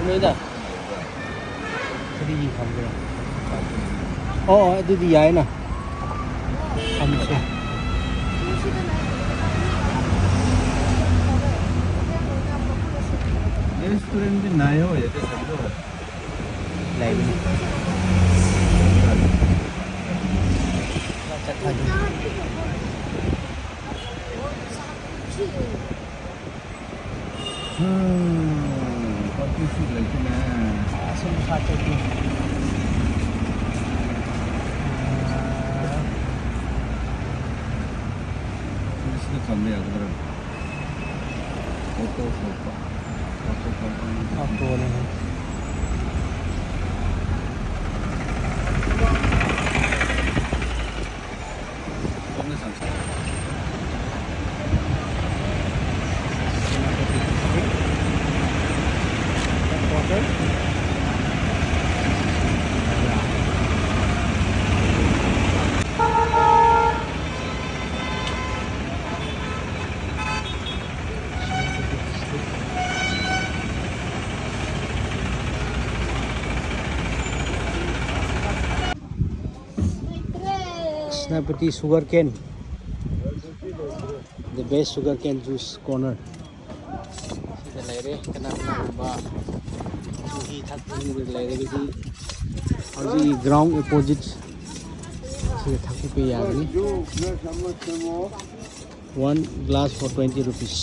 ꯊꯝꯂꯣꯏꯗ ꯀꯔꯤꯒꯤ ꯊꯝꯕ꯭ꯔꯥ ꯑꯗꯨꯗꯤ ꯌꯥꯏꯅ ꯊꯝꯁꯦ 레스토랑도 나요. 여기서도 라이브니 착하지 커피 수 있구나. 숨 살짝이 그리스도 감매야 그럼. 오토 또는 Snapati sugar cane, the best sugar cane juice corner. Sida laire kana ba juhi thakni laire bidi aji ground opposite sida thakku pe yagni. One glass for 20 rupees.